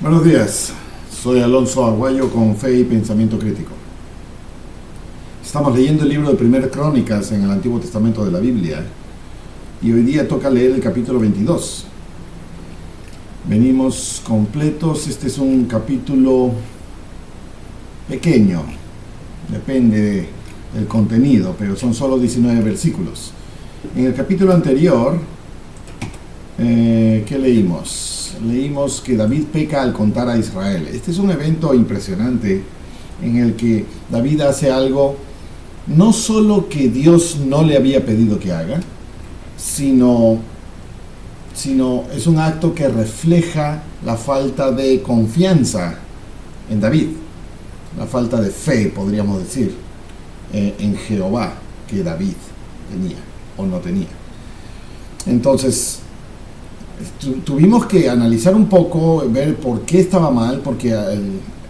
Buenos días, soy Alonso Aguayo con Fe y Pensamiento Crítico. Estamos leyendo el libro de Primer Crónicas en el Antiguo Testamento de la Biblia y hoy día toca leer el capítulo 22. Venimos completos, este es un capítulo pequeño, depende del contenido, pero son solo 19 versículos. En el capítulo anterior, ¿qué leímos? Leímos que David peca al contar a Israel. Este es un evento impresionante en el que David hace algo no solo que Dios no le había pedido que haga, sino es un acto que refleja la falta de confianza en David, la falta de fe, podríamos decir, en Jehová que David tenía o no tenía. Entonces, tuvimos que analizar un poco, ver por qué estaba mal, porque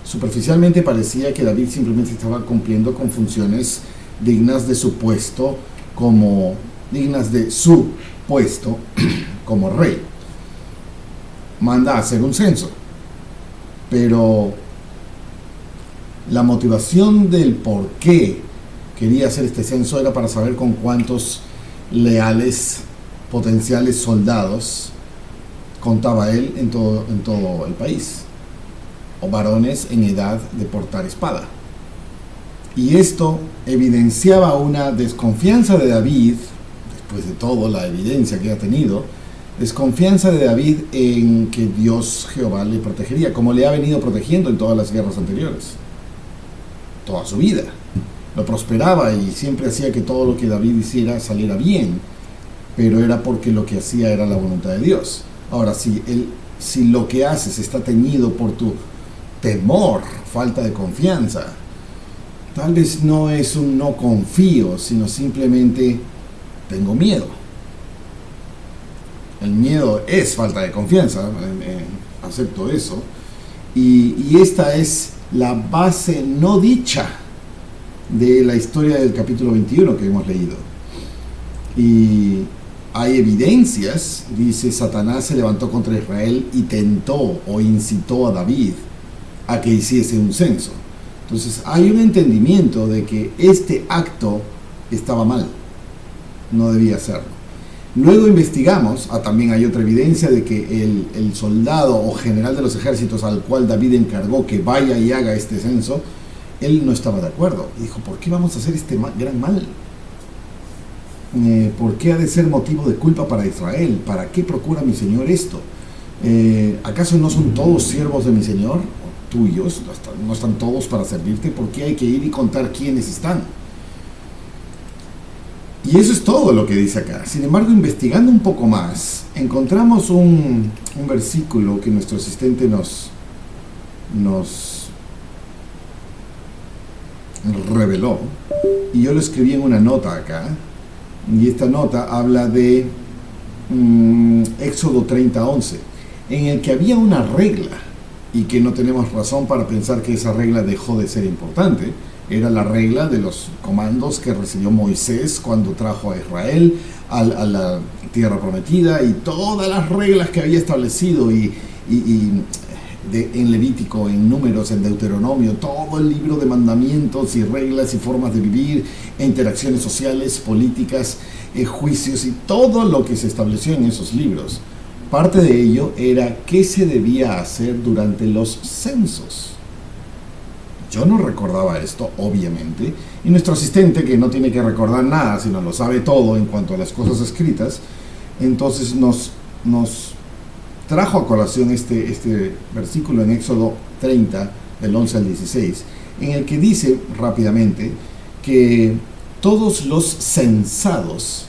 superficialmente parecía que David simplemente estaba cumpliendo con funciones dignas de su puesto como rey. Manda a hacer un censo, pero la motivación del por qué quería hacer este censo era para saber con cuántos leales potenciales soldados contaba él en todo el país, o varones en edad de portar espada. Y esto evidenciaba una desconfianza de David, después de todo la evidencia que ha tenido, desconfianza de David en que Dios Jehová le protegería, como le ha venido protegiendo en todas las guerras anteriores, toda su vida. Lo prosperaba y siempre hacía que todo lo que David hiciera saliera bien, pero era porque lo que hacía era la voluntad de Dios. Ahora, si lo que haces está teñido por tu temor, falta de confianza, tal vez no es un no confío, sino simplemente tengo miedo. El miedo es falta de confianza, acepto eso. Y esta es la base no dicha de la historia del capítulo 21 que hemos leído. Y hay evidencias, dice: Satanás se levantó contra Israel y tentó o incitó a David a que hiciese un censo. Entonces hay un entendimiento de que este acto estaba mal, no debía hacerlo. Luego investigamos, también hay otra evidencia de que el soldado o general de los ejércitos al cual David encargó que vaya y haga este censo, él no estaba de acuerdo. Y dijo: ¿por qué vamos a hacer este gran mal? ¿Por qué ha de ser motivo de culpa para Israel? ¿Para qué procura mi Señor esto? ¿Acaso no son todos siervos de mi Señor? ¿O tuyos? ¿No están todos para servirte? ¿Por qué hay que ir y contar quiénes están? Y eso es todo lo que dice acá. Sin embargo, investigando un poco más, encontramos un versículo que nuestro asistente nos reveló, y yo lo escribí en una nota acá. Y esta nota habla de Éxodo 30:11, en el que había una regla, y que no tenemos razón para pensar que esa regla dejó de ser importante. Era la regla de los comandos que recibió Moisés cuando trajo a Israel a la tierra prometida, y todas las reglas que había establecido en Levítico, en Números, en Deuteronomio, todo el libro de mandamientos y reglas y formas de vivir, e interacciones sociales, políticas, juicios y todo lo que se estableció en esos libros. Parte de ello era qué se debía hacer durante los censos. Yo no recordaba esto, obviamente, y nuestro asistente, que no tiene que recordar nada, sino lo sabe todo en cuanto a las cosas escritas, entonces nos trajo a colación este versículo en Éxodo 30, del 11 al 16, en el que dice rápidamente que todos los censados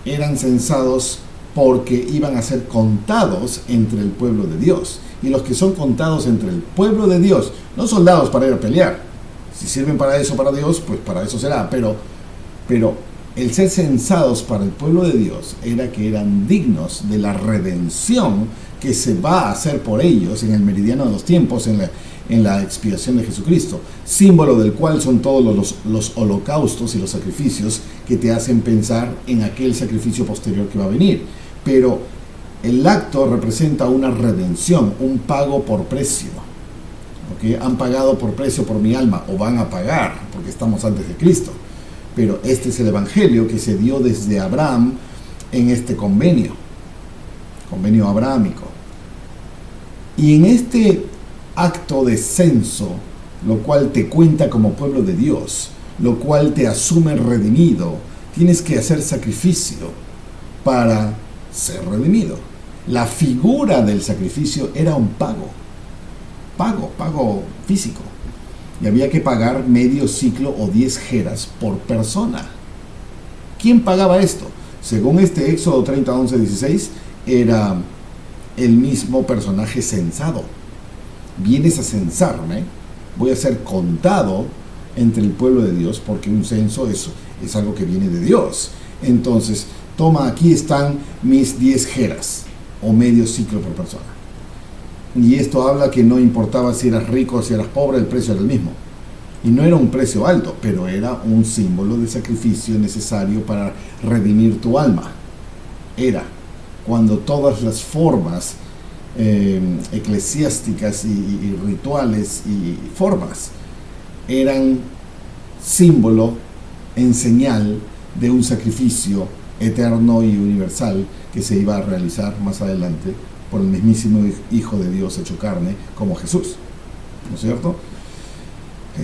eran censados porque iban a ser contados entre el pueblo de Dios. Y los que son contados entre el pueblo de Dios, no soldados para ir a pelear, si sirven para eso para Dios, pues para eso será, pero el ser censados para el pueblo de Dios era que eran dignos de la redención que se va a hacer por ellos en el meridiano de los tiempos, en la expiación de Jesucristo, símbolo del cual son todos los holocaustos y los sacrificios que te hacen pensar en aquel sacrificio posterior que va a venir. Pero El acto representa una redención, un pago por precio. ¿Okay? Han pagado por precio por mi alma, o van a pagar, porque estamos antes de Cristo. Pero este es el evangelio que se dio desde Abraham en este convenio abrahámico. Y en este acto de censo, lo cual te cuenta como pueblo de Dios, lo cual te asume redimido, tienes que hacer sacrificio para ser redimido. La figura del sacrificio era un pago físico. Y había que pagar medio ciclo o 10 jeras por persona. ¿Quién pagaba esto? Según este Éxodo 30, 11, 16, era el mismo personaje censado. Vienes a censarme, voy a ser contado entre el pueblo de Dios, porque un censo es algo que viene de Dios. Entonces, toma, aquí están mis 10 jeras, o medio ciclo por persona. Y esto habla que no importaba si eras rico o si eras pobre, el precio era el mismo. Y no era un precio alto, pero era un símbolo de sacrificio necesario para redimir tu alma. Era cuando todas las formas eclesiásticas y rituales y formas eran símbolo en señal de un sacrificio eterno y universal que se iba a realizar más adelante por el mismísimo Hijo de Dios hecho carne como Jesús, ¿no es cierto?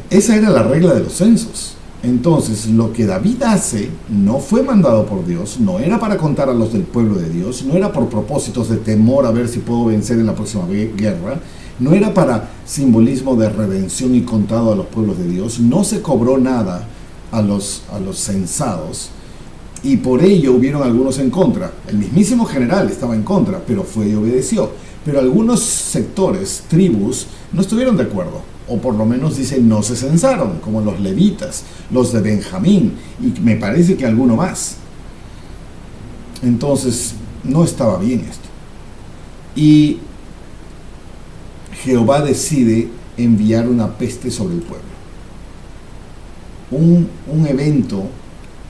Esa era la regla de los censos. Entonces, lo que David hace no fue mandado por Dios, no era para contar a los del pueblo de Dios, no era por propósitos de temor a ver si puedo vencer en la próxima guerra, no era para simbolismo de redención y contado a los pueblos de Dios, no se cobró nada a los censados, y por ello hubieron algunos en contra. El mismísimo general estaba en contra, pero fue y obedeció. Pero algunos sectores, tribus, no estuvieron de acuerdo, o por lo menos dicen no se censaron, como los levitas, los de Benjamín, y me parece que alguno más. Entonces, no estaba bien esto. Y Jehová decide enviar una peste sobre el pueblo. Un evento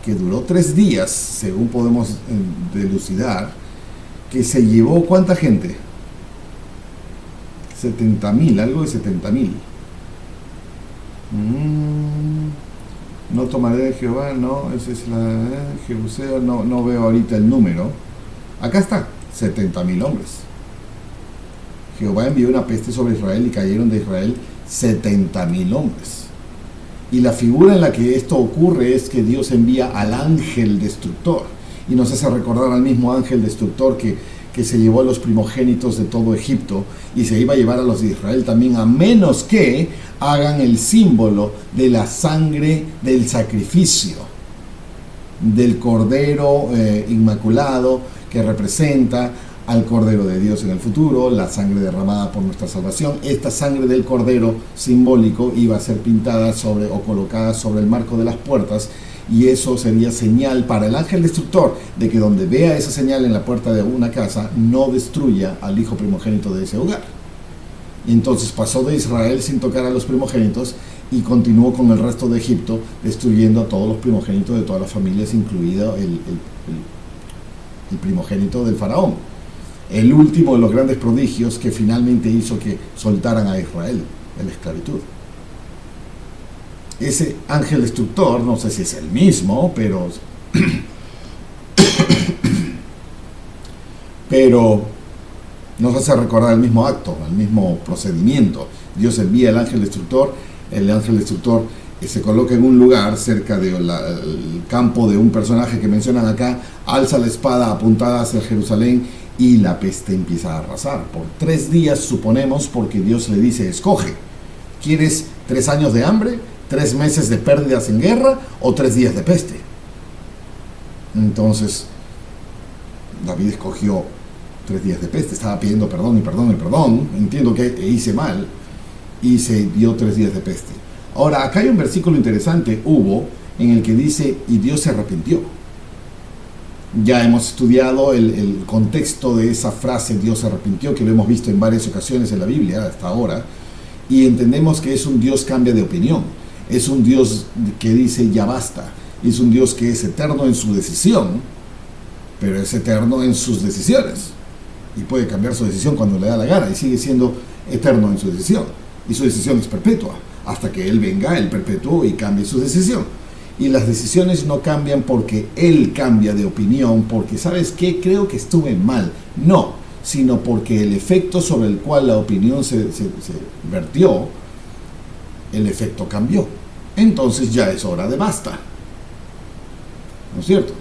que duró 3 días, según podemos delucidar, que se llevó ¿cuánta gente? 70,000, algo de 70,000. No tomaré de Jehová, no, esa es la Jebuseo, no veo ahorita el número. Acá está, 70,000 hombres. Jehová envió una peste sobre Israel y cayeron de Israel 70,000 hombres. Y la figura en la que esto ocurre es que Dios envía al ángel destructor. Y nos hace recordar al mismo ángel destructor que se llevó a los primogénitos de todo Egipto y se iba a llevar a los de Israel también, a menos que hagan el símbolo de la sangre del sacrificio, del Cordero Inmaculado, que representa al Cordero de Dios en el futuro, la sangre derramada por nuestra salvación. Esta sangre del Cordero simbólico iba a ser pintada sobre o colocada sobre el marco de las puertas, y eso sería señal para el ángel destructor de que donde vea esa señal en la puerta de una casa, no destruya al hijo primogénito de ese hogar. Y entonces pasó de Israel sin tocar a los primogénitos y continuó con el resto de Egipto, destruyendo a todos los primogénitos de todas las familias, incluido el primogénito del faraón. El último de los grandes prodigios que finalmente hizo que soltaran a Israel de la esclavitud. Ese ángel destructor, no sé si es el mismo, pero nos hace recordar el mismo acto, el mismo procedimiento. Dios envía el ángel destructor se coloca en un lugar cerca del campo de un personaje que mencionan acá, alza la espada apuntada hacia Jerusalén y la peste empieza a arrasar. Por 3 días, suponemos, porque Dios le dice, escoge, ¿quieres 3 años de hambre, 3 meses de pérdidas en guerra o 3 días de peste? Entonces, David escogió 3 días de peste, estaba pidiendo perdón y perdón y perdón, entiendo que hice mal, y se dio 3 días de peste. Ahora, acá hay un versículo interesante, en el que dice, y Dios se arrepintió. Ya hemos estudiado el contexto de esa frase, Dios se arrepintió, que lo hemos visto en varias ocasiones en la Biblia hasta ahora, y entendemos que es un Dios cambia de opinión, es un Dios que dice ya basta, es un Dios que es eterno en su decisión, pero es eterno en sus decisiones. y puede cambiar su decisión cuando le da la gana y sigue siendo eterno en su decisión, y su decisión es perpetua hasta que Él venga, el perpetuo, y cambie su decisión. Y las decisiones no cambian porque Él cambia de opinión, porque ¿sabes qué? Creo que estuve mal. No, sino porque el efecto sobre el cual la opinión se vertió, el efecto cambió. Entonces ya es hora de basta. ¿No es cierto?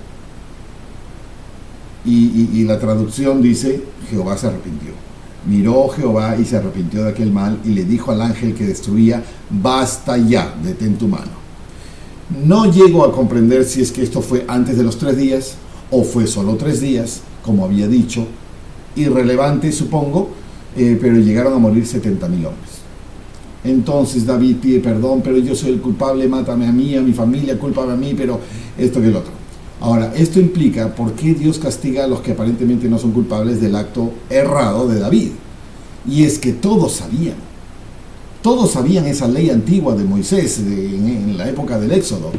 Y la traducción dice, Jehová se arrepintió. Miró Jehová y se arrepintió de aquel mal y le dijo al ángel que destruía, basta ya, detén tu mano. No llego a comprender si es que esto fue antes de los 3 días o fue solo 3 días, como había dicho. Irrelevante, supongo, pero llegaron a morir 70,000 hombres. Entonces David pide perdón, pero yo soy el culpable, mátame a mí, a mi familia, cúlpame a mí, pero esto que el otro. Ahora, esto implica por qué Dios castiga a los que aparentemente no son culpables del acto errado de David. Y es que todos sabían esa ley antigua de Moisés en la época del Éxodo,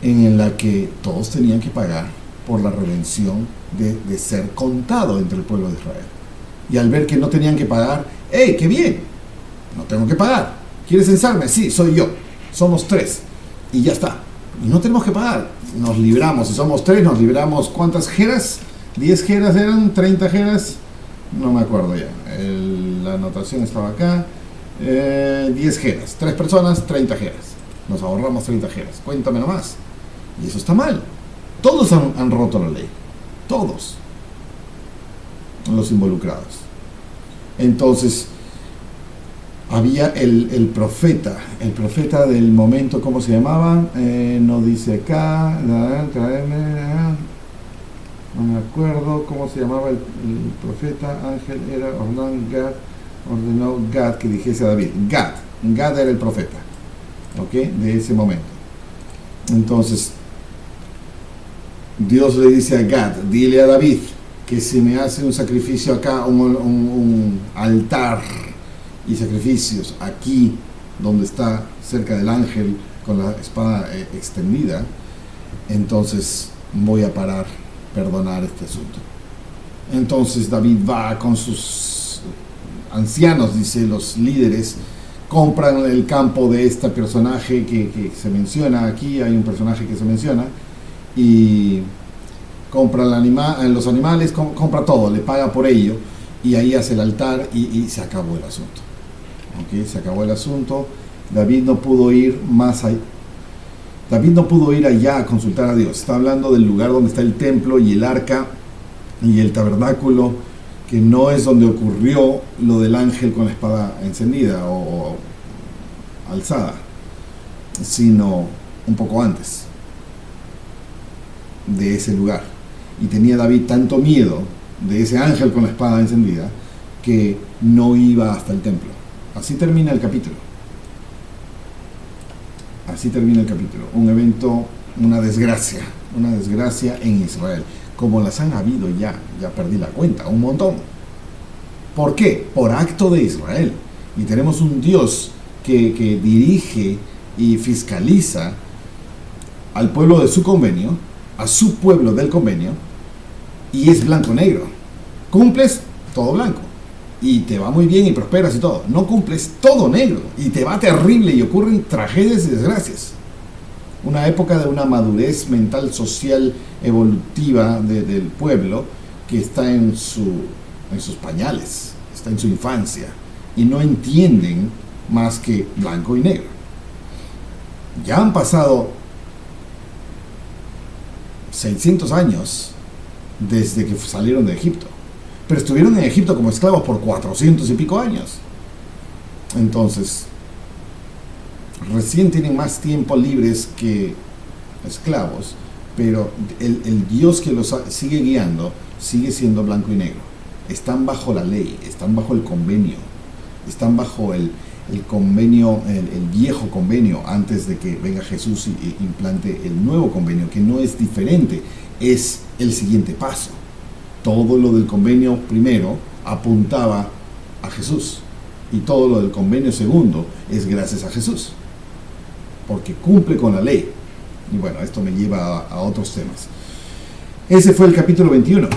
en la que todos tenían que pagar por la redención de ser contado entre el pueblo de Israel. Y al ver que no tenían que pagar, ¡hey, qué bien! No tengo que pagar. ¿Quieres censarme? Sí, soy yo. Somos 3. Y ya está. Y no tenemos que pagar. Nos libramos. Si somos 3, nos libramos. ¿Cuántas jeras? ¿10 jeras eran? ¿30 jeras? No me acuerdo ya. La anotación estaba acá. 10 jeras. 3 personas, 30 jeras. Nos ahorramos 30 jeras. Cuéntame nomás. Y eso está mal. Todos han roto la ley. Todos. Los involucrados. Entonces, había el profeta del momento, ¿cómo se llamaba? No dice acá, no me acuerdo cómo se llamaba el profeta. Ángel era ordenó Gad que dijese a David. Gad era el profeta, ¿ok? De ese momento. Entonces, Dios le dice a Gad, dile a David que si me hace un sacrificio acá, un altar y sacrificios aquí donde está cerca del ángel con la espada extendida, entonces voy a perdonar este asunto. Entonces David va con sus ancianos, dice, los líderes, compran el campo de este personaje que se menciona aquí. Hay un personaje que se menciona y compra los animales, compra todo, le paga por ello, y ahí hace el altar y se acabó el asunto. ¿Okay? Se acabó el asunto. David no pudo ir más allá. David no pudo ir allá a consultar a Dios. Está hablando del lugar donde está el templo y el arca y el tabernáculo, que no es donde ocurrió lo del ángel con la espada encendida o alzada, sino un poco antes de ese lugar. Y tenía David tanto miedo de ese ángel con la espada encendida que no iba hasta el templo. Así termina el capítulo. Así termina el capítulo. Un evento, una desgracia en Israel. Como las han habido ya perdí la cuenta, un montón. ¿Por qué? Por acto de Israel. Y tenemos un Dios que dirige y fiscaliza al pueblo de su convenio, a su pueblo del convenio, y es blanco-negro. Cumples, todo blanco, y te va muy bien y prosperas y todo. No cumples, todo negro, y te va terrible y ocurren tragedias y desgracias. Una época de una madurez mental, social, evolutiva del pueblo que está en sus pañales, está en su infancia, y no entienden más que blanco y negro. Ya han pasado 600 años desde que salieron de Egipto, pero estuvieron en Egipto como esclavos por 400 y pico años. Entonces, recién tienen más tiempo libres que esclavos, pero el Dios que los sigue guiando sigue siendo blanco y negro. Están bajo la ley, están bajo el convenio, están bajo el convenio, el viejo convenio, antes de que venga Jesús y implante el nuevo convenio, que no es diferente, es el siguiente paso. Todo lo del convenio primero apuntaba a Jesús, y todo lo del convenio segundo es gracias a Jesús, porque cumple con la ley. Y bueno, esto me lleva a otros temas. Ese fue el capítulo 21.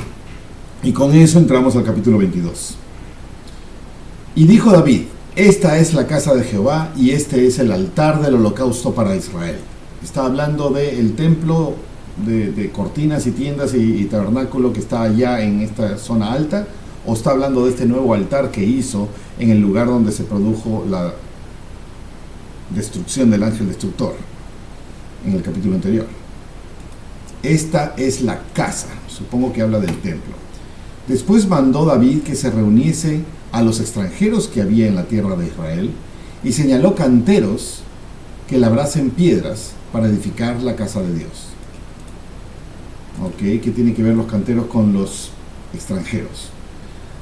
Y con eso entramos al capítulo 22. Y dijo David: esta es la casa de Jehová y este es el altar del holocausto para Israel. Está hablando del templo de cortinas y tiendas y tabernáculo que está allá en esta zona alta, o está hablando de este nuevo altar que hizo en el lugar donde se produjo la destrucción del ángel destructor en el capítulo anterior. Esta es la casa, supongo que habla del templo. Después mandó David que se reuniese a los extranjeros que había en la tierra de Israel y señaló canteros que labrasen piedras para edificar la casa de Dios. ¿Qué tiene que ver los canteros con los extranjeros?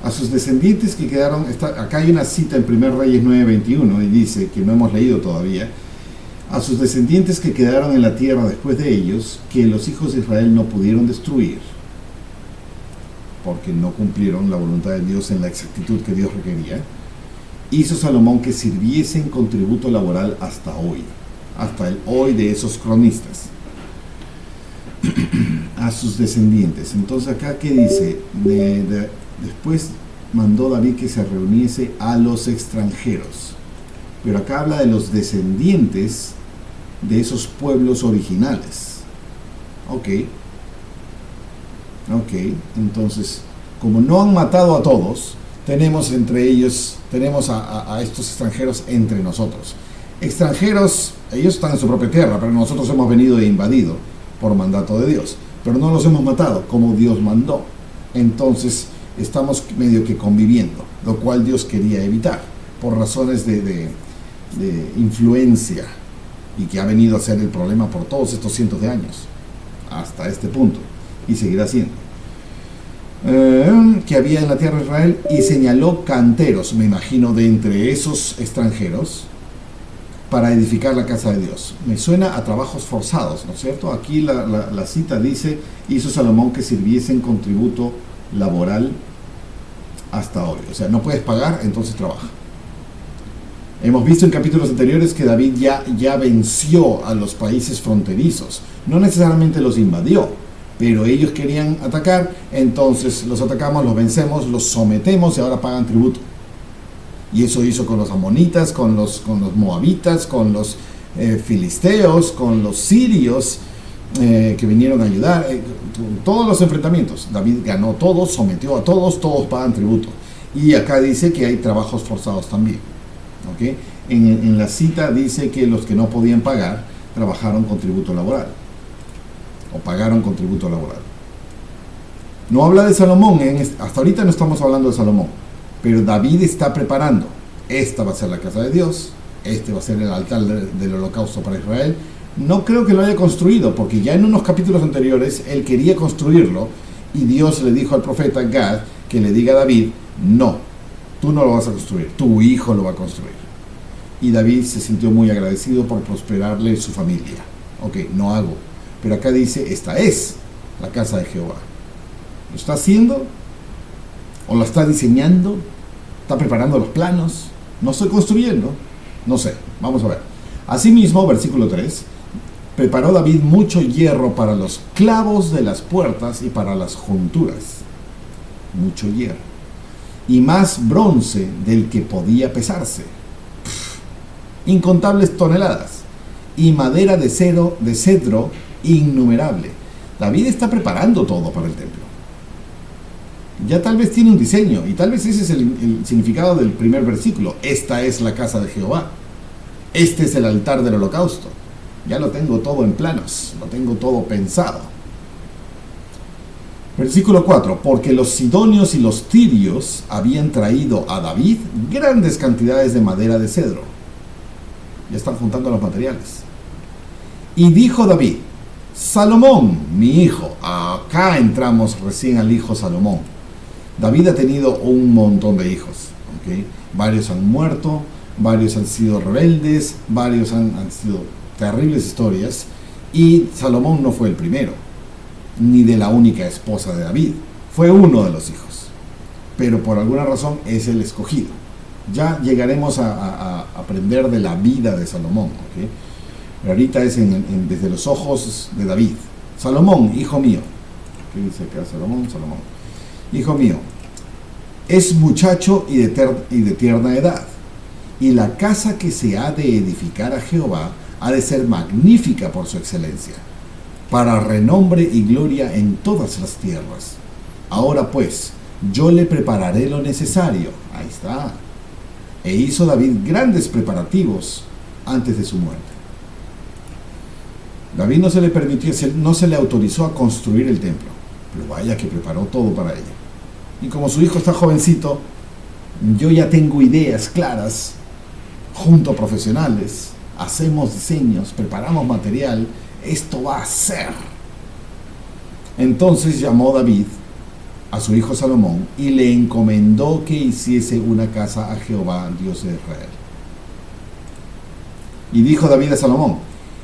A sus descendientes que quedaron, acá hay una cita en 1 Reyes 9:21 y dice, que no hemos leído todavía: a sus descendientes que quedaron en la tierra después de ellos, que los hijos de Israel no pudieron destruir, porque no cumplieron la voluntad de Dios en la exactitud que Dios requería, hizo Salomón que sirviesen con tributo laboral hasta hoy, hasta el hoy de esos cronistas. A sus descendientes. Entonces acá, ¿qué dice? Después mandó David que se reuniese a los extranjeros, pero acá habla de los descendientes de esos pueblos originales. Entonces, como no han matado a todos, tenemos entre ellos, tenemos a estos extranjeros entre nosotros. Extranjeros, ellos están en su propia tierra, pero nosotros hemos venido e invadido por mandato de Dios, pero no los hemos matado como Dios mandó. Entonces estamos medio que conviviendo, lo cual Dios quería evitar por razones de influencia, y que ha venido a ser el problema por todos estos cientos de años hasta este punto, y seguirá siendo. Que había en la tierra de Israel, y señaló canteros, me imagino, de entre esos extranjeros para edificar la casa de Dios. Me suena a trabajos forzados, ¿no es cierto? Aquí la cita dice: hizo Salomón que sirviesen con tributo laboral hasta hoy. O sea, no puedes pagar, entonces trabaja. Hemos visto en capítulos anteriores que David ya venció a los países fronterizos. No necesariamente los invadió, pero ellos querían atacar, entonces los atacamos, los vencemos, los sometemos y ahora pagan tributo. Y eso hizo con los amonitas, con los moabitas, con los filisteos, con los sirios que vinieron a ayudar. Todos los enfrentamientos. David ganó todos, sometió a todos, todos pagan tributo. Y acá dice que hay trabajos forzados también. En la cita dice que los que no podían pagar trabajaron con tributo laboral, o pagaron con tributo laboral. No habla de Salomón, hasta ahorita no estamos hablando de Salomón, pero David está preparando. Esta va a ser la casa de Dios, este va a ser el altar del holocausto para Israel. No creo que lo haya construido, porque ya en unos capítulos anteriores él quería construirlo, y Dios le dijo al profeta Gad que le diga a David: no, tú no lo vas a construir, tu hijo lo va a construir. Y David se sintió muy agradecido por prosperarle su familia. No hago. Pero acá dice: esta es la casa de Jehová. ¿Lo está haciendo? ¿O lo está diseñando? ¿Está preparando los planos? ¿No estoy construyendo? No sé, vamos a ver. Asimismo, versículo 3: preparó David mucho hierro para los clavos de las puertas y para las junturas. Mucho hierro. Y más bronce del que podía pesarse. Incontables toneladas. Y madera de cedro innumerable. David está preparando todo para el templo. Ya tal vez tiene un diseño, y tal vez ese es el significado del primer versículo: esta es la casa de Jehová, este es el altar del holocausto. Ya lo tengo todo en planos, lo tengo todo pensado. Versículo 4: porque los sidonios y los tirios habían traído a David grandes cantidades de madera de cedro. Ya están juntando los materiales. Y dijo David: Salomón, mi hijo. Acá entramos recién al hijo Salomón. David ha tenido un montón de hijos. Varios han muerto, varios han sido rebeldes, varios han sido terribles historias. Y Salomón no fue el primero, ni de la única esposa de David. Fue uno de los hijos, pero por alguna razón es el escogido. Ya llegaremos a aprender de la vida de Salomón. Pero ahorita es desde los ojos de David. Salomón, hijo mío. ¿Qué dice acá? Salomón. hijo mío, es muchacho y de tierna edad, y la casa que se ha de edificar a Jehová ha de ser magnífica por su excelencia, para renombre y gloria en todas las tierras. Ahora pues, yo le prepararé lo necesario. Ahí está. E hizo David grandes preparativos antes de su muerte. David no se le permitió, no se le autorizó a construir el templo, pero vaya que preparó todo para ella. Y como su hijo está jovencito, yo ya tengo ideas claras, junto a profesionales, hacemos diseños, preparamos material, esto va a ser. Entonces llamó David a su hijo Salomón y le encomendó que hiciese una casa a Jehová, Dios de Israel. Y dijo David a Salomón: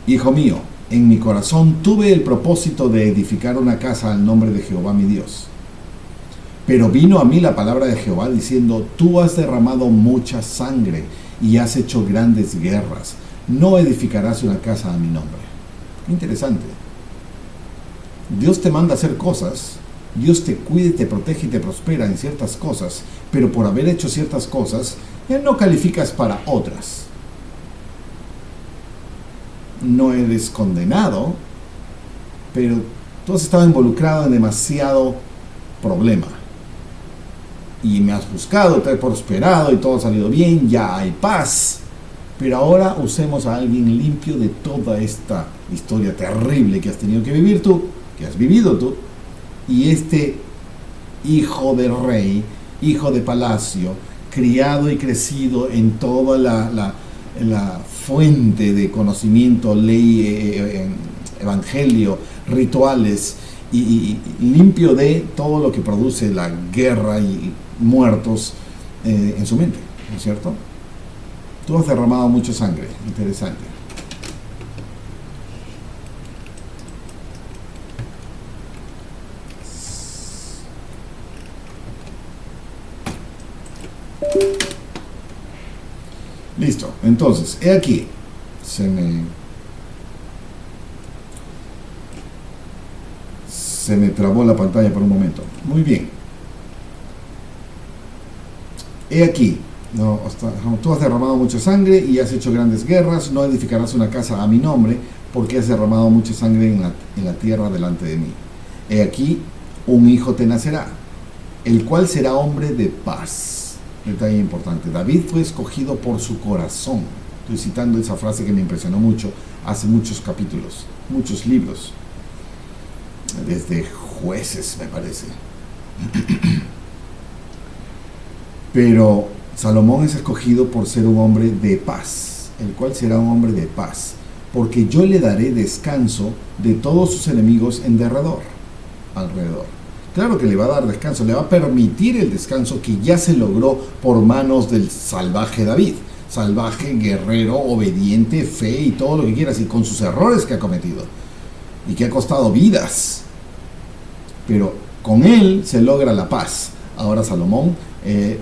hijo mío, en mi corazón tuve el propósito de edificar una casa al nombre de Jehová mi Dios. Pero vino a mí la palabra de Jehová diciendo: tú has derramado mucha sangre y has hecho grandes guerras. No edificarás una casa a mi nombre. Interesante. Dios te manda a hacer cosas, Dios te cuida, te protege y te prospera en ciertas cosas, pero por haber hecho ciertas cosas, ya no calificas para otras. No eres condenado, pero tú has estado involucrado en demasiado problema. Y me has buscado, te he prosperado y todo ha salido bien, ya hay paz. Pero ahora usemos a alguien limpio de toda esta historia terrible que has tenido que vivir tú, que has vivido tú. Y este hijo de rey, hijo de palacio, criado y crecido en toda la fuente de conocimiento, ley, evangelio, rituales, y limpio de todo lo que produce la guerra y muertos en su mente, ¿no es cierto? Tú has derramado mucha sangre. Interesante. Listo. Entonces, he aquí. Se me trabó la pantalla por un momento. Muy bien. He aquí. No, tú has derramado mucha sangre y has hecho grandes guerras. No edificarás una casa a mi nombre, porque has derramado mucha sangre en la tierra delante de mí. He aquí, un hijo te nacerá, el cual será hombre de paz. Detalle importante. David fue escogido por su corazón. Estoy citando esa frase que me impresionó mucho hace muchos capítulos, muchos libros, desde Jueces, me parece. Pero Salomón es escogido por ser un hombre de paz, el cual será un hombre de paz, porque yo le daré descanso de todos sus enemigos en alrededor. Claro que le va a dar descanso, le va a permitir el descanso que ya se logró por manos del salvaje David. Salvaje, guerrero, obediente, fe y todo lo que quieras, y con sus errores que ha cometido y que ha costado vidas. Pero con él se logra la paz. Ahora Salomón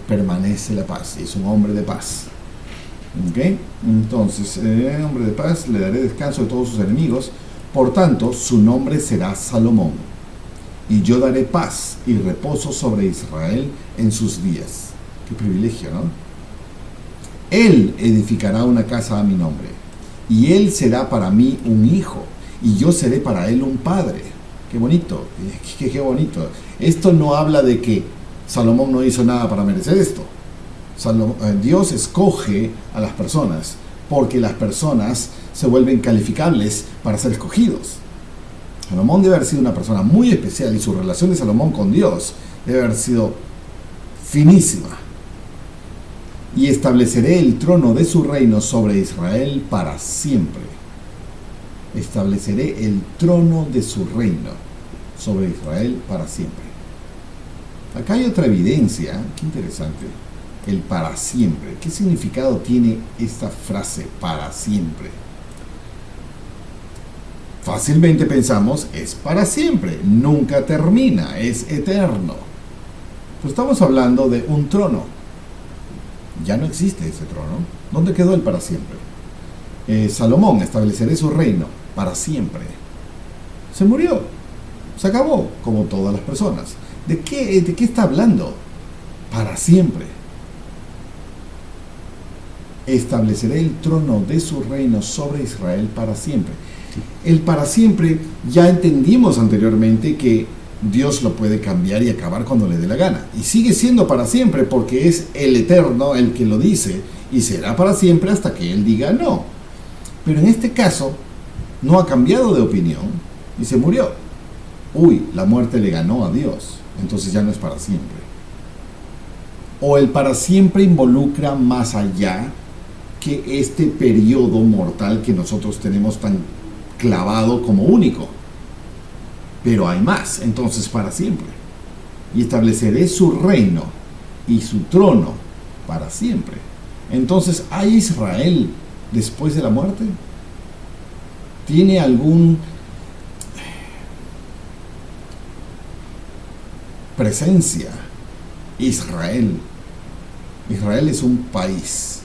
permanece la paz, es un hombre de paz. ¿Okay? Entonces, hombre de paz, le daré descanso de todos sus enemigos. Por tanto, su nombre será Salomón. Y yo daré paz y reposo sobre Israel en sus días. Qué privilegio, ¿no? Él edificará una casa a mi nombre, y él será para mí un hijo, y yo seré para él un padre. Qué bonito, qué bonito. Esto no habla de que Salomón no hizo nada para merecer esto. Dios escoge a las personas porque las personas se vuelven calificables para ser escogidos. Salomón debe haber sido una persona muy especial, y su relación de Salomón con Dios debe haber sido finísima. Y estableceré el trono de su reino sobre Israel para siempre. Estableceré el trono de su reino sobre Israel para siempre. Acá hay otra evidencia, qué interesante, el para siempre. ¿Qué significado tiene esta frase, para siempre? Fácilmente pensamos, es para siempre, nunca termina, es eterno. Pues estamos hablando de un trono. Ya no existe ese trono. ¿Dónde quedó el para siempre? Salomón, estableceré su reino para siempre. Se murió, se acabó, como todas las personas. de qué está hablando? Para siempre. Estableceré el trono de su reino sobre Israel para siempre. El para siempre ya entendimos anteriormente que Dios lo puede cambiar y acabar cuando le dé la gana. Y sigue siendo para siempre porque es el Eterno el que lo dice y será para siempre hasta que Él diga no. Pero en este caso no ha cambiado de opinión y se murió. La muerte le ganó a Dios, entonces ya no es para siempre. O el para siempre involucra más allá que este periodo mortal que nosotros tenemos tan clavado como único. Pero hay más, entonces para siempre. Y estableceré su reino y su trono para siempre. Entonces, ¿hay Israel después de la muerte? ¿Tiene algún presencia? Israel. Israel es un país.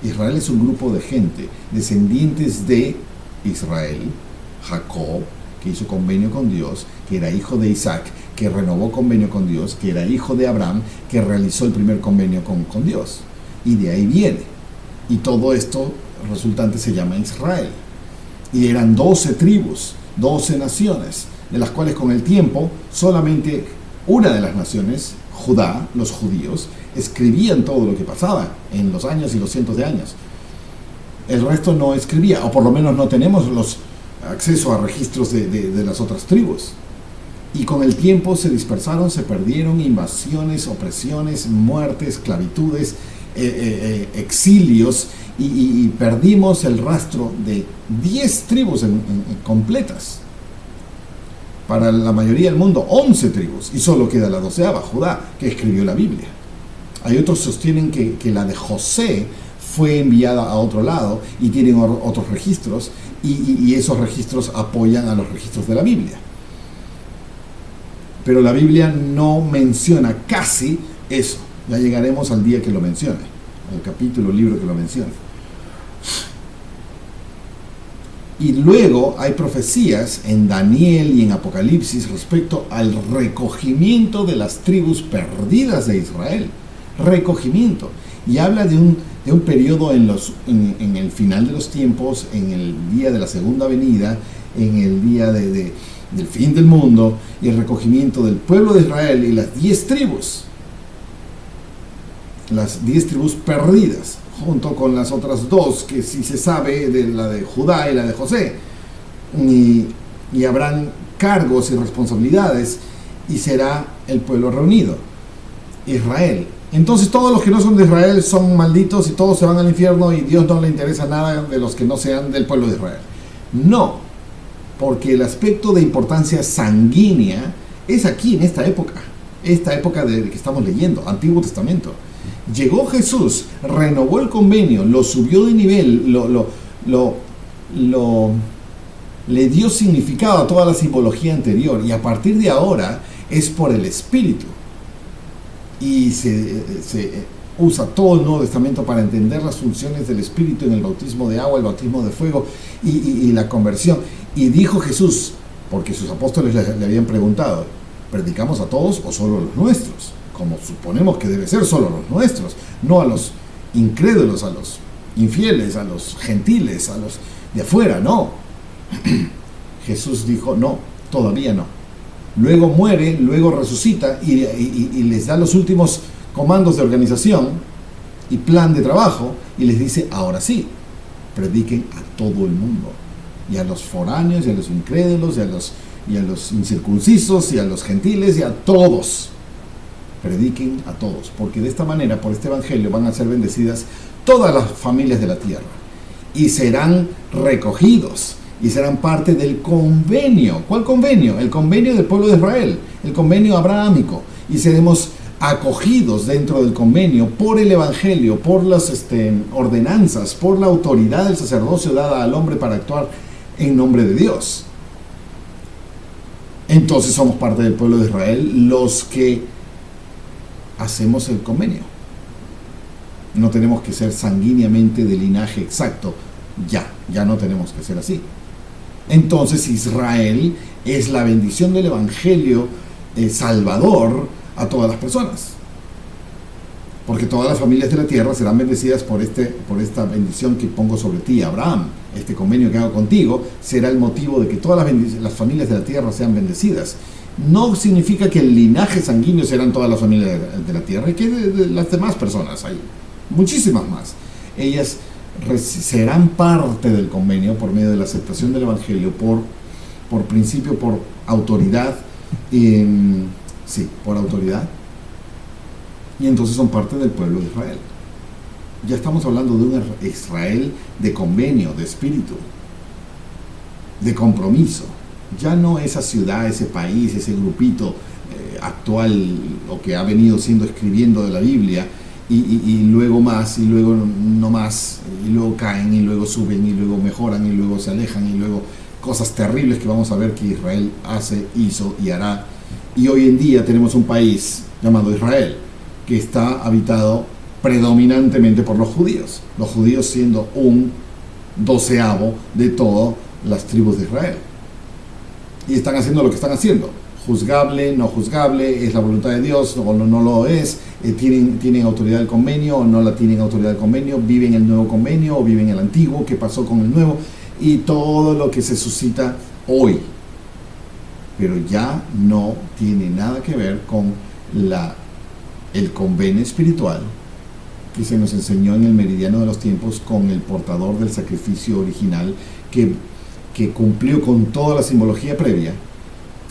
Israel es un grupo de gente, descendientes de Israel, Jacob, que hizo convenio con Dios, que era hijo de Isaac, que renovó convenio con Dios, que era hijo de Abraham, que realizó el primer convenio con Dios. Y de ahí viene. Y todo esto resultante se llama Israel. Y eran 12 tribus, 12 naciones, de las cuales con el tiempo solamente una de las naciones, Judá, los judíos, escribían todo lo que pasaba en los años y los cientos de años. El resto no escribía, o por lo menos no tenemos los acceso a registros de las otras tribus. Y con el tiempo se dispersaron, se perdieron, invasiones, opresiones, muertes, esclavitudes, exilios, y perdimos el rastro de 10 tribus completas. Para la mayoría del mundo, 11 tribus, y solo queda la 12ª, Judá, que escribió la Biblia. Hay otros que sostienen que la de José fue enviada a otro lado y tienen otros registros, y esos registros apoyan a los registros de la Biblia. Pero la Biblia no menciona casi eso. Ya llegaremos al día que lo mencione, al capítulo, libro que lo mencione. Y luego hay profecías en Daniel y en Apocalipsis respecto al recogimiento de las tribus perdidas de Israel. Recogimiento. Y habla de un periodo en el final de los tiempos, en el día de la segunda venida, en el día del fin del mundo, y el recogimiento del pueblo de Israel y las 10 tribus. Las 10 tribus perdidas, junto con las otras 2 que sí se sabe, de la de Judá y la de José. Y habrán cargos y responsabilidades, y será el pueblo reunido, Israel. Entonces todos los que no son de Israel son malditos y todos se van al infierno, y Dios no le interesa nada de los que no sean del pueblo de Israel. No, porque el aspecto de importancia sanguínea es aquí, en esta época de que estamos leyendo, Antiguo Testamento. Llegó Jesús, renovó el convenio, lo subió de nivel, le dio significado a toda la simbología anterior, y a partir de ahora es por el Espíritu. Y se usa todo el Nuevo Testamento para entender las funciones del Espíritu en el bautismo de agua, el bautismo de fuego y la conversión. Y dijo Jesús, porque sus apóstoles le habían preguntado, ¿predicamos a todos o solo a los nuestros? Como suponemos que debe ser solo a los nuestros, no a los incrédulos, a los infieles, a los gentiles, a los de afuera, no. Jesús dijo, no, todavía no. Luego muere, luego resucita y les da los últimos comandos de organización y plan de trabajo, y les dice, ahora sí, prediquen a todo el mundo, y a los foráneos, y a los incrédulos, y a los incircuncisos, y a los gentiles, y a todos. Prediquen a todos, porque de esta manera, por este evangelio, van a ser bendecidas todas las familias de la tierra, y serán recogidos, y serán parte del convenio. ¿Cuál convenio? El convenio del pueblo de Israel, el convenio abrahámico, y seremos acogidos dentro del convenio por el evangelio, por las ordenanzas, por la autoridad del sacerdocio dada al hombre para actuar en nombre de Dios. Entonces somos parte del pueblo de Israel los que hacemos el convenio. No tenemos que ser sanguíneamente de linaje exacto, ya no tenemos que ser así. Entonces Israel es la bendición del evangelio salvador a todas las personas. Porque todas las familias de la tierra serán bendecidas por esta bendición que pongo sobre ti, Abraham. Este convenio que hago contigo será el motivo de que todas las familias de la tierra sean bendecidas. No significa que el linaje sanguíneo serán todas las familias de la tierra, y que de las demás personas hay muchísimas más. Ellas serán parte del convenio por medio de la aceptación del Evangelio, por principio, por autoridad. Sí, por autoridad. Y entonces son parte del pueblo de Israel. Ya estamos hablando de un Israel de convenio, de espíritu, de compromiso. Ya no esa ciudad, ese país, ese grupito actual, o que ha venido siendo escribiendo de la Biblia, y luego más, y luego no más, y luego caen, y luego suben, y luego mejoran, y luego se alejan, y luego cosas terribles que vamos a ver que Israel hace, hizo y hará. Y hoy en día tenemos un país llamado Israel, que está habitado predominantemente por los judíos siendo un 12avo de todas las tribus de Israel. Y están haciendo lo que están haciendo. Juzgable, no juzgable, es la voluntad de Dios o no lo es, tienen autoridad del convenio o no la tienen autoridad del convenio, viven el nuevo convenio o viven el antiguo, qué pasó con el nuevo, y todo lo que se suscita hoy. Pero ya no tiene nada que ver con el convenio espiritual que se nos enseñó en el meridiano de los tiempos, con el portador del sacrificio original que cumplió con toda la simbología previa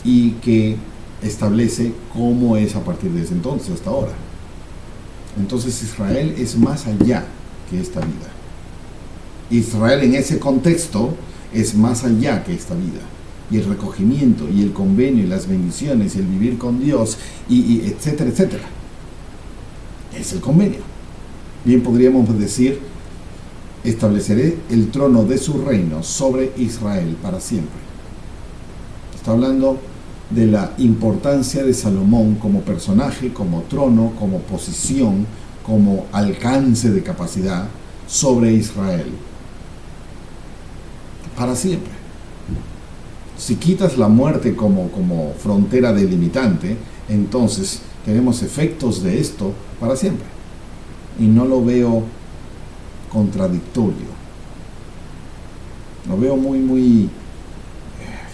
y que establece cómo es a partir de ese entonces hasta ahora. Entonces Israel es más allá que esta vida. Israel en ese contexto es más allá que esta vida. Y el recogimiento y el convenio y las bendiciones y el vivir con Dios y etcétera, etcétera, es el convenio. Bien podríamos decir: estableceré el trono de su reino sobre Israel para siempre. Está hablando de la importancia de Salomón como personaje, como trono, como posición, como alcance de capacidad sobre Israel para siempre. Si quitas la muerte como frontera delimitante, entonces tenemos efectos de esto para siempre. Y no lo veo contradictorio. Lo veo muy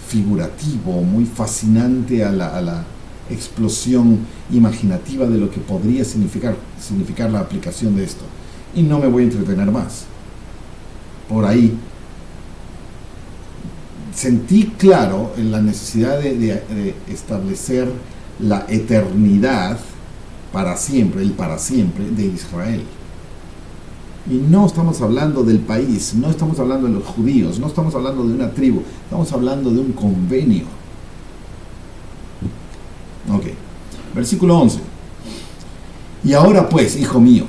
figurativo, muy fascinante a la explosión imaginativa de lo que podría significar la aplicación de esto. Y no me voy a entretener más. Por ahí sentí claro en la necesidad de establecer la eternidad para siempre, el para siempre de Israel. Y no estamos hablando del país, no estamos hablando de los judíos, no estamos hablando de una tribu, estamos hablando de un convenio. Ok, versículo 11. Y ahora pues, hijo mío,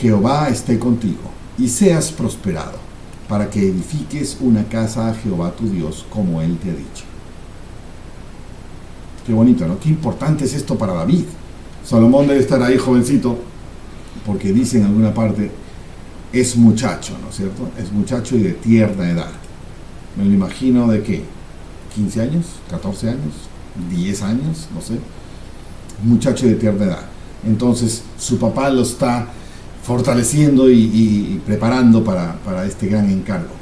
Jehová esté contigo y seas prosperado, para que edifiques una casa a Jehová tu Dios, como Él te ha dicho. Qué bonito, ¿no? Qué importante es esto para David. Salomón debe estar ahí jovencito, porque dice en alguna parte, es muchacho, ¿no es cierto? Es muchacho y de tierna edad. Me lo imagino de ¿qué? 15 años, 14 años, 10 años, no sé. Muchacho de tierna edad. Entonces su papá lo está fortaleciendo y preparando para este gran encargo.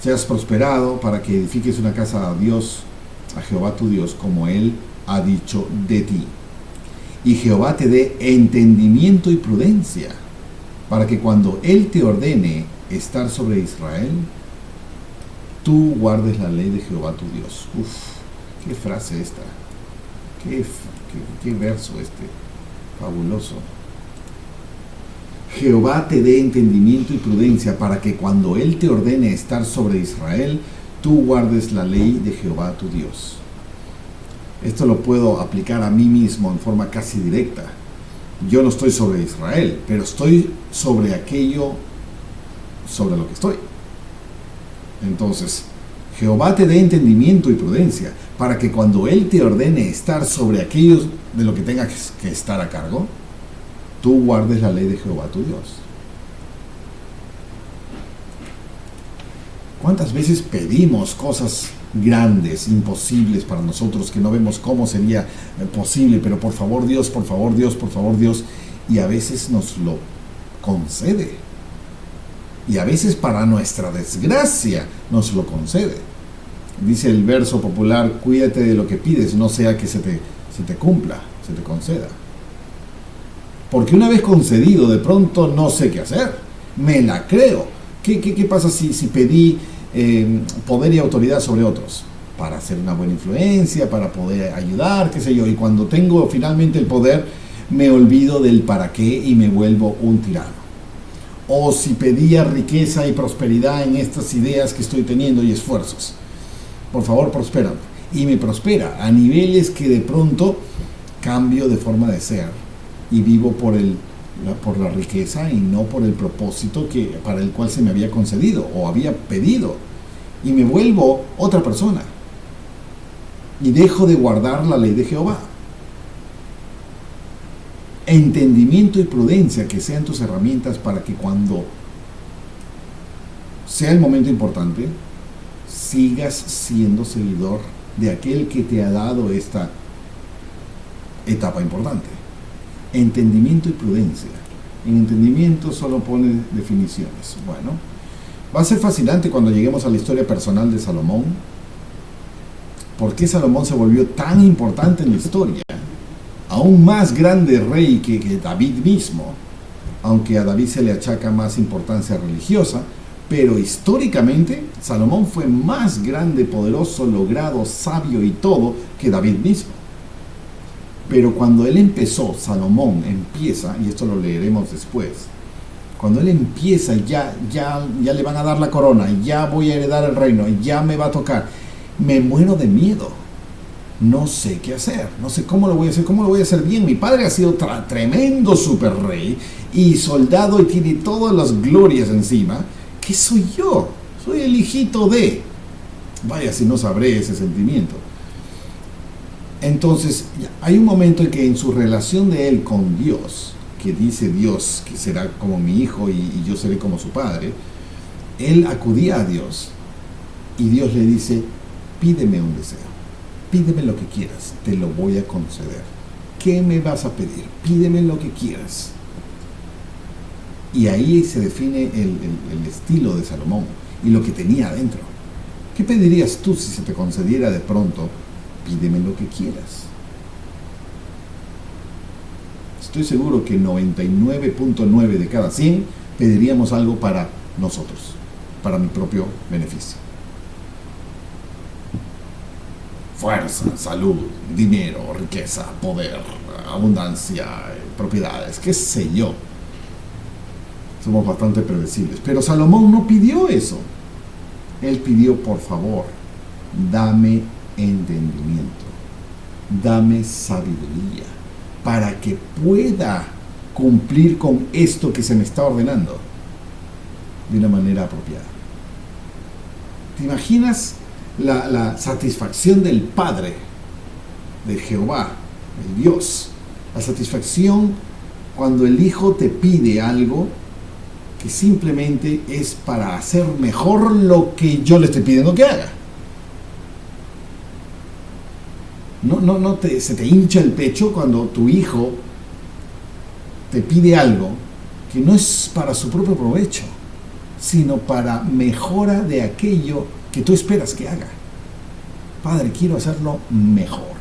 Seas prosperado para que edifiques una casa a Dios, a Jehová tu Dios, como Él ha dicho de ti. Y Jehová te dé entendimiento y prudencia, para que cuando Él te ordene estar sobre Israel, tú guardes la ley de Jehová tu Dios. Uf, qué frase esta, qué verso este, fabuloso. Jehová te dé entendimiento y prudencia, para que cuando Él te ordene estar sobre Israel, tú guardes la ley de Jehová tu Dios. Esto lo puedo aplicar a mí mismo en forma casi directa. Yo no estoy sobre Israel, pero estoy sobre aquello sobre lo que estoy. Entonces, Jehová te dé entendimiento y prudencia, para que cuando Él te ordene estar sobre aquello de lo que tengas que estar a cargo, tú guardes la ley de Jehová tu Dios. ¿Cuántas veces pedimos cosas grandes, imposibles para nosotros, que no vemos cómo sería posible, pero por favor Dios, por favor Dios, por favor Dios, y a veces nos lo concede, y a veces para nuestra desgracia nos lo concede. Dice el verso popular: cuídate de lo que pides, no sea que se te cumpla, se te conceda. Porque una vez concedido, de pronto no sé qué hacer, me la creo. ¿Qué pasa si pedí poder y autoridad sobre otros? Para hacer una buena influencia, para poder ayudar, qué sé yo, y cuando tengo finalmente el poder, me olvido del para qué y me vuelvo un tirano. O si pedía riqueza y prosperidad en estas ideas que estoy teniendo y esfuerzos, por favor, prospérame. Y me prospera a niveles que de pronto cambio de forma de ser y vivo por la riqueza y no por el propósito para el cual se me había concedido o había pedido. Y me vuelvo otra persona. Y dejo de guardar la ley de Jehová. Entendimiento y prudencia que sean tus herramientas para que cuando sea el momento importante, sigas siendo seguidor de aquel que te ha dado esta etapa importante. Entendimiento y prudencia. En entendimiento solo pone definiciones. Bueno, va a ser fascinante cuando lleguemos a la historia personal de Salomón. ¿Por qué Salomón se volvió tan importante en la historia? Aún más grande rey que David mismo, aunque a David se le achaca más importancia religiosa, pero históricamente Salomón fue más grande, poderoso, logrado, sabio y todo que David mismo. Pero cuando él empezó, Salomón empieza, y esto lo leeremos después, cuando él empieza, ya le van a dar la corona, ya voy a heredar el reino, ya me va a tocar, me muero de miedo. No sé qué hacer, no sé cómo lo voy a hacer bien. Mi padre ha sido tremendo super rey y soldado y tiene todas las glorias encima. ¿Qué soy yo? Soy el hijito de... Vaya si no sabré ese sentimiento. Entonces, hay un momento en que en su relación de él con Dios, que dice Dios que será como mi hijo y yo seré como su padre, él acudía a Dios y Dios le dice: pídeme un deseo. Pídeme lo que quieras, te lo voy a conceder. ¿Qué me vas a pedir? Pídeme lo que quieras. Y ahí se define el estilo de Salomón y lo que tenía adentro. ¿Qué pedirías tú si se te concediera de pronto? Pídeme lo que quieras. Estoy seguro que 99.9 de cada 100 pediríamos algo para nosotros, para mi propio beneficio. Fuerza, salud, dinero, riqueza, poder, abundancia, propiedades, qué sé yo. Somos bastante predecibles. Pero Salomón no pidió eso. Él pidió: por favor, dame entendimiento, dame sabiduría, para que pueda cumplir con esto que se me está ordenando de una manera apropiada. ¿Te imaginas la satisfacción del Padre, de Jehová, el Dios? La satisfacción cuando el Hijo te pide algo que simplemente es para hacer mejor lo que yo le estoy pidiendo que haga. Se te hincha el pecho cuando tu hijo te pide algo que no es para su propio provecho, sino para mejora de aquello que tú esperas que haga. Padre, quiero hacerlo mejor.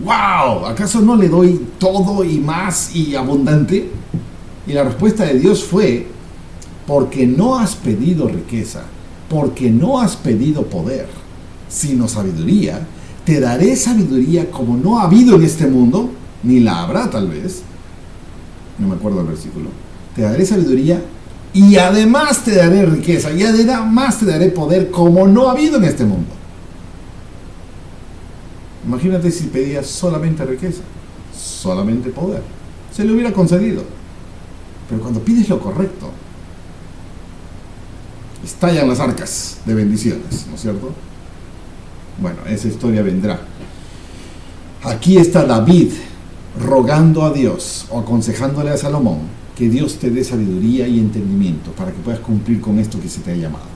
¡Wow! ¿Acaso no le doy todo y más y abundante? Y la respuesta de Dios fue: porque no has pedido riqueza, porque no has pedido poder, sino sabiduría, te daré sabiduría como no ha habido en este mundo, ni la habrá tal vez. No me acuerdo el versículo. Te daré sabiduría y además te daré riqueza y además te daré poder como no ha habido en este mundo. Imagínate si pedías solamente riqueza, solamente poder. Se le hubiera concedido. Pero cuando pides lo correcto, estallan las arcas de bendiciones, ¿no es cierto? Bueno, esa historia vendrá. Aquí está David rogando a Dios o aconsejándole a Salomón que Dios te dé sabiduría y entendimiento para que puedas cumplir con esto que se te ha llamado.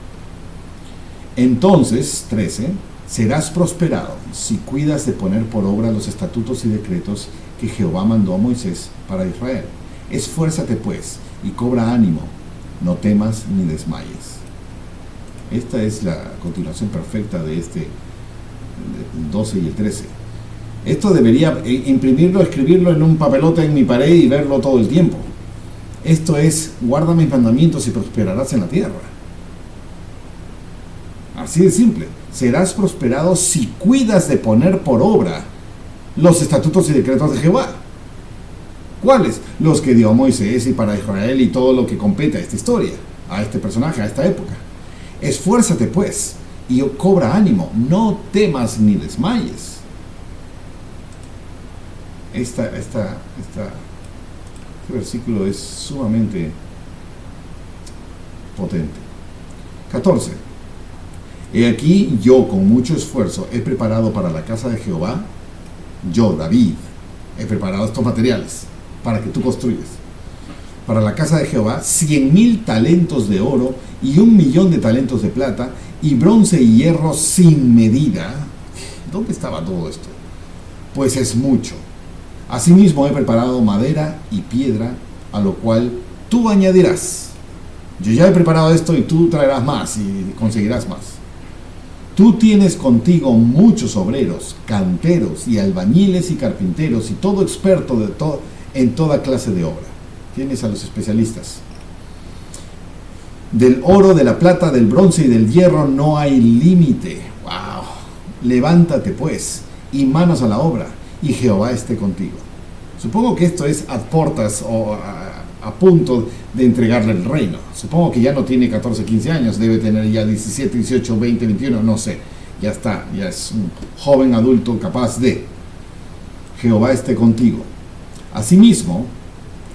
Entonces, 13, Serás prosperado si cuidas de poner por obra los estatutos y decretos que Jehová mandó a Moisés para Israel. Esfuérzate pues y cobra ánimo, no temas ni desmayes. Esta es la continuación perfecta de este 12 y el 13. Esto debería imprimirlo, escribirlo en un papelote en mi pared y verlo todo el tiempo. Esto es, guarda mis mandamientos y prosperarás en la tierra. Así de simple. Serás prosperado si cuidas de poner por obra los estatutos y decretos de Jehová. ¿Cuáles? Los que dio a Moisés y para Israel y todo lo que compete a esta historia, a este personaje, a esta época. Esfuérzate pues y cobra ánimo, no temas ni desmayes. Este versículo es sumamente potente. 14. He aquí yo con mucho esfuerzo he preparado para la casa de Jehová, yo, David, he preparado estos materiales para que tú construyas. Para la casa de Jehová, 100,000 talentos de oro y 1,000,000 de talentos de plata y bronce y hierro sin medida. ¿Dónde estaba todo esto? Pues es mucho. Asimismo he preparado madera y piedra, a lo cual tú añadirás. Yo ya he preparado esto y tú traerás más y conseguirás más. Tú tienes contigo muchos obreros, canteros y albañiles y carpinteros y todo experto en toda clase de obra. Tienes a los especialistas. Del oro, de la plata, del bronce y del hierro no hay límite. ¡Wow! Levántate pues y manos a la obra, y Jehová esté contigo. Supongo que esto es a portas o a punto de entregarle el reino. Supongo que ya no tiene 14, 15 años, debe tener ya 17, 18, 20, 21, no sé. Ya está, ya es un joven adulto capaz de. Jehová esté contigo. Asimismo,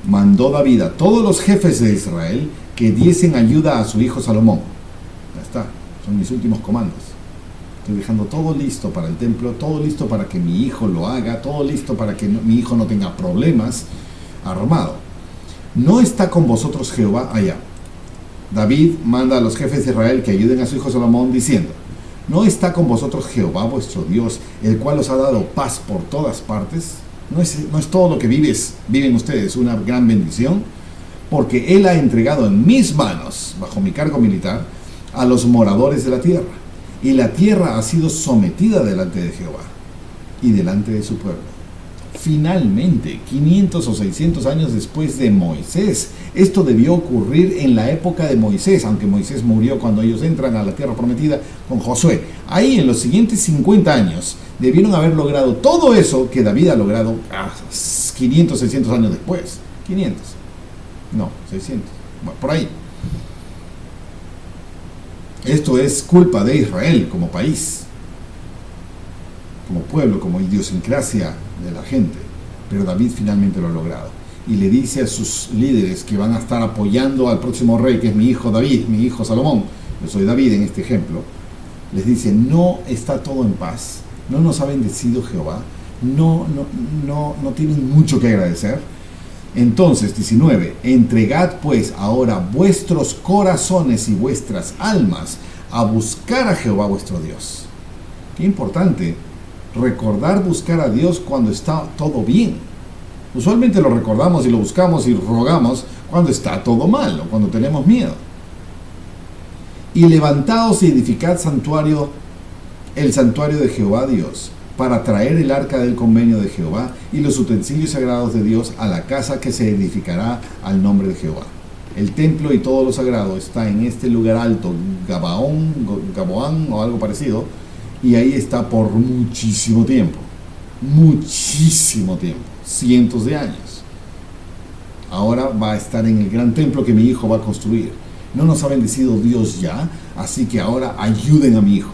mandó David a todos los jefes de Israel que diesen ayuda a su hijo Salomón. Ya está, son mis últimos comandos. Estoy dejando todo listo para el templo, todo listo para que mi hijo lo haga, todo listo para que mi hijo no tenga problemas, armado. No está con vosotros Jehová allá. David manda a los jefes de Israel que ayuden a su hijo Salomón diciendo: ¿no está con vosotros Jehová vuestro Dios, el cual os ha dado paz por todas partes? ¿No es todo lo que viven ustedes una gran bendición? Porque Él ha entregado en mis manos, bajo mi cargo militar, a los moradores de la tierra. Y la tierra ha sido sometida delante de Jehová y delante de su pueblo. Finalmente, 500 o 600 años después de Moisés, esto debió ocurrir en la época de Moisés, aunque Moisés murió cuando ellos entran a la tierra prometida con Josué. Ahí, en los siguientes 50 años, debieron haber logrado todo eso que David ha logrado 500, 600 años después. 500. No, 600. Bueno, por ahí. Esto es culpa de Israel como país, como pueblo, como idiosincrasia de la gente. Pero David finalmente lo ha logrado. Y le dice a sus líderes que van a estar apoyando al próximo rey, que es mi hijo David, mi hijo Salomón. Yo soy David en este ejemplo. Les dice: no está todo en paz, no nos ha bendecido Jehová, no tienen mucho que agradecer. Entonces, 19, entregad pues ahora vuestros corazones y vuestras almas a buscar a Jehová vuestro Dios. Qué importante recordar buscar a Dios cuando está todo bien. Usualmente lo recordamos y lo buscamos y rogamos cuando está todo mal o cuando tenemos miedo. Y levantaos y edificad el santuario de Jehová Dios, para traer el arca del convenio de Jehová y los utensilios sagrados de Dios a la casa que se edificará al nombre de Jehová. El templo y todo lo sagrado está en este lugar alto, Gabaón o algo parecido, y ahí está por muchísimo tiempo, cientos de años. Ahora va a estar en el gran templo que mi hijo va a construir. No nos ha bendecido Dios ya, así que ahora ayuden a mi hijo.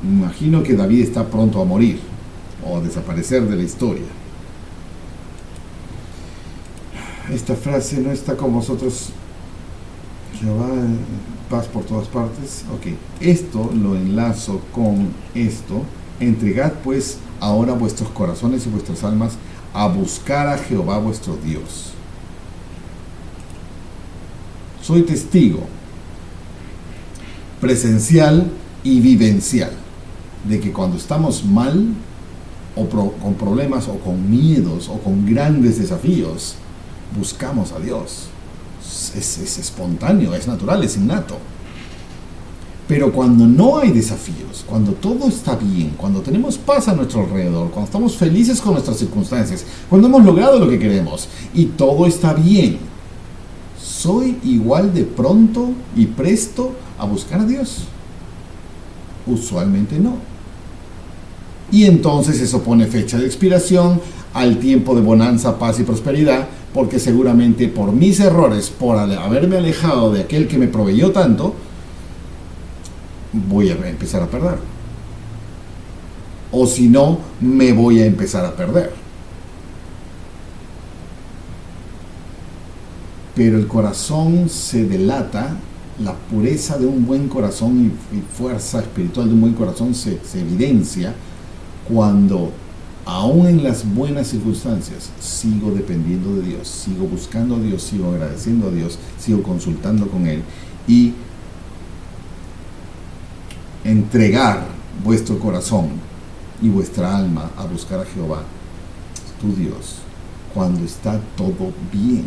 Me imagino que David está pronto a morir o a desaparecer de la historia. Esta frase: no está con vosotros Jehová, paz por todas partes. Ok, esto lo enlazo con esto. Entregad pues ahora vuestros corazones y vuestras almas a buscar a Jehová vuestro Dios. Soy testigo presencial y vivencial de que cuando estamos mal, o con problemas, o con miedos, o con grandes desafíos, buscamos a Dios. Es espontáneo, es natural, es innato. Pero cuando no hay desafíos, cuando todo está bien, cuando tenemos paz a nuestro alrededor, cuando estamos felices con nuestras circunstancias, cuando hemos logrado lo que queremos y todo está bien, ¿soy igual de pronto y presto a buscar a Dios? Usualmente no. Y entonces eso pone fecha de expiración al tiempo de bonanza, paz y prosperidad, porque seguramente por mis errores, por haberme alejado de aquel que me proveyó tanto, voy a empezar a perder. O si no, me voy a empezar a perder. Pero el corazón se delata, la pureza de un buen corazón y fuerza espiritual de un buen corazón se evidencia cuando, aún en las buenas circunstancias, sigo dependiendo de Dios, sigo buscando a Dios, sigo agradeciendo a Dios, sigo consultando con Él, y entregar vuestro corazón y vuestra alma a buscar a Jehová, tu Dios, cuando está todo bien.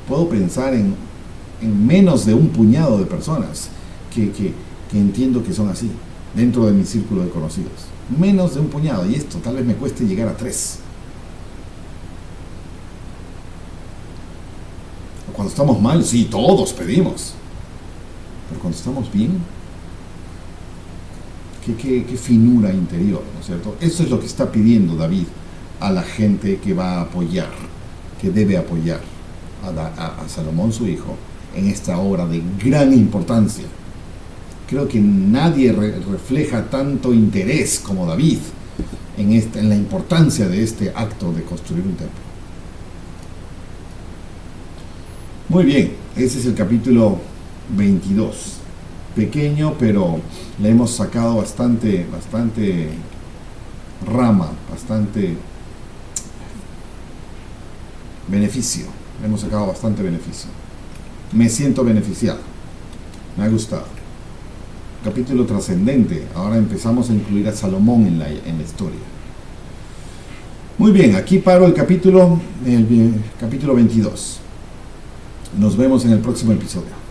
Puedo pensar en menos de un puñado de personas que entiendo que son así, dentro de mi círculo de conocidos. Menos de un puñado, y esto tal vez me cueste llegar a 3. Cuando estamos mal, sí, todos pedimos. Pero cuando estamos bien, qué finura interior, ¿no es cierto? Eso es lo que está pidiendo David a la gente que va a apoyar, que debe apoyar a Salomón, su hijo, en esta obra de gran importancia. Creo que nadie refleja tanto interés como David en la importancia de este acto de construir un templo. Muy bien, ese es el capítulo 22. Pequeño, pero le hemos sacado bastante rama, bastante beneficio. Le hemos sacado bastante beneficio. Me siento beneficiado. Me ha gustado. Capítulo trascendente. Ahora empezamos a incluir a Salomón en la historia. Muy bien, aquí paro el capítulo 22. Nos vemos en el próximo episodio.